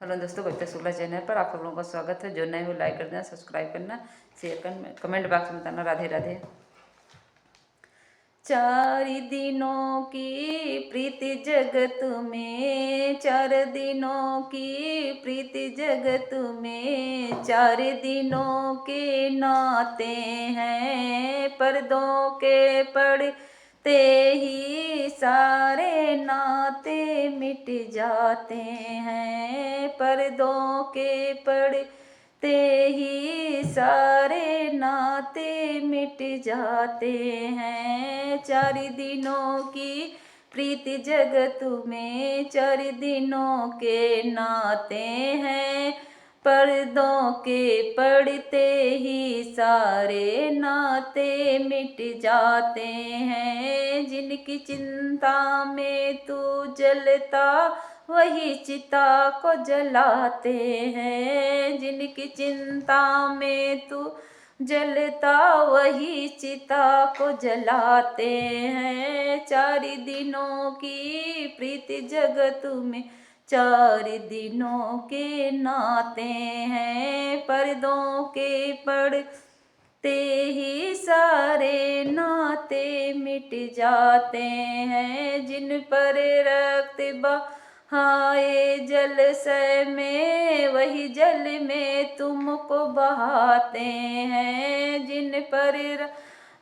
Hello दोस्तों, कविता Shukla channel पर आप सब लोगों का स्वागत है। जो नए हो लाइक कर देना, सब्सक्राइब करना, शेयर करना, कमेंट बॉक्स में बताना राधे राधे। 4 दिनों की प्रीति जगत में, 4 दिनों की प्रीति जगत में, 4 दिनों के नाते हैं, पर्दों के पड़ते ही सारे नाते मिट जाते हैं, पर्दों के पड़ते ही सारे नाते मिट जाते हैं। 4 दिनों की प्रीति जगत में, 4 दिनों के नाते हैं, पर्दों के पड़ते ही सारे नाते मिट जाते हैं। जिनकी चिंता में तू जलता वही चिता को जलाते हैं, जिनकी चिंता में तू जलता वही चिता को जलाते हैं। 4 दिनों की प्रीति जगत में, 4 दिनों के नाते हैं, पर्दों के पड़ते ही सारे नाते मिट जाते हैं। जिन पर रक्त बहाए जलशय में, वही जल में तुमको बहाते हैं। जिन पर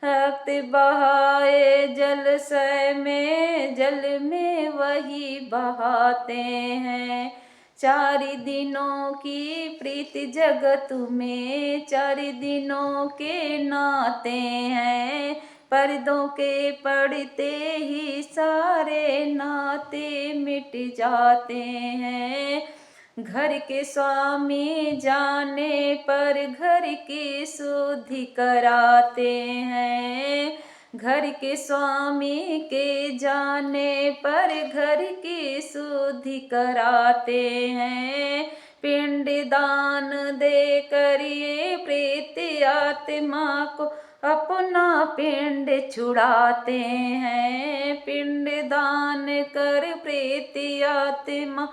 रक्त बहाए जलशय में, जल में वही बहाते हैं। 4 दिनों की प्रीति जगत में, 4 दिनों के नाते हैं, पर्दों के पड़ते ही सारे नाते मिट जाते हैं। घर के स्वामी जाने पर घर की शुद्धि कराते हैं, घर के स्वामी के जाने पर घर की शुद्धि कराते हैं। पिंड दान दे कर ये प्रेत आत्मा को अपना पिंड छुड़ाते हैं। पिंड दान कर प्रेत आत्मा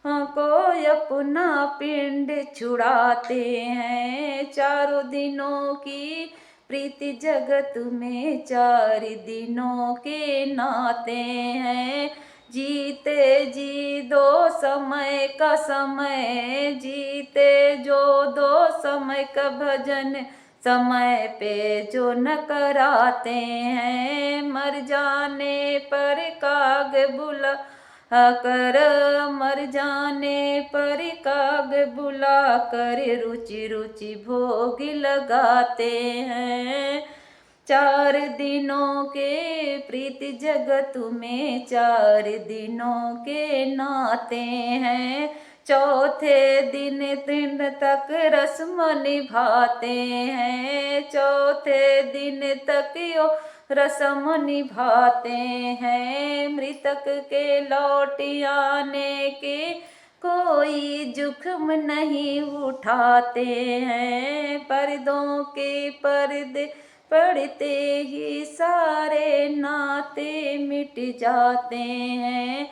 को अपना पिंड छुड़ाते हैं। 4 दिनों की प्रीति जगत में, 4 दिनों के नाते हैं। जीते जी दो समय का समय, जीते जो दो समय का भजन समय पे जो न कराते हैं। मर जाने पर काग बुला कर, मर जाने पर काग बुला कर रुचि रुचि भोग लगाते हैं। 4 दिनों के प्रीति जगत में, 4 दिनों के नाते हैं। चौथे दिन तक रस्म निभाते हैं, चौथे दिन तक यो रस्म निभाते हैं। मृतक के लौट आने के कोई जुख्म नहीं उठाते हैं। पर्दों के पर्दे पड़ते ही सारे नाते मिट जाते हैं।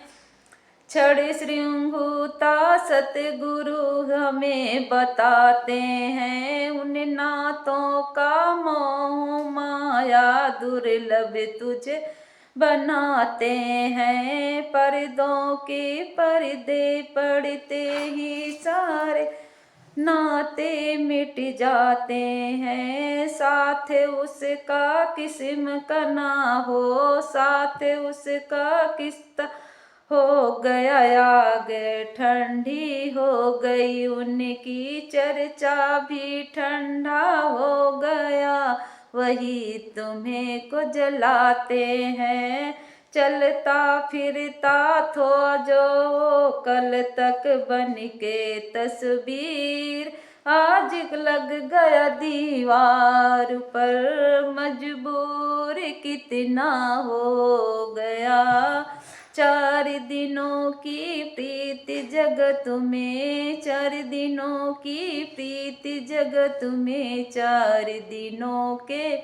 क्षण श्रृंखुता सतगुरु हमें बताते हैं, उन नातों का मोह माया दुर्लभ तुझे बनाते हैं। पर्दों के पर्दे पड़ते ही सारे नाते मिट जाते हैं। साथ उसका किस्म का ना हो, साथ उसका किस्ता हो गया आग ठंडी हो गई, उनकी चर्चा भी ठंडा हो गया, वही तुम्हें को जलाते हैं। चलता फिरता थो जो कल तक बन के तस्वीर, आज लग गया दीवार पर, मजबूर कितना हो गया। 4 दिनों की प्रीति जगत में, 4 दिनों की प्रीति जगत में, 4 दिनों के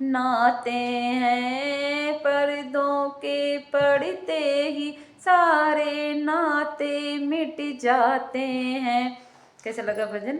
नाते हैं। पर्दों के पड़ते ही सारे नाते मिट जाते हैं। कैसा लगा भजन?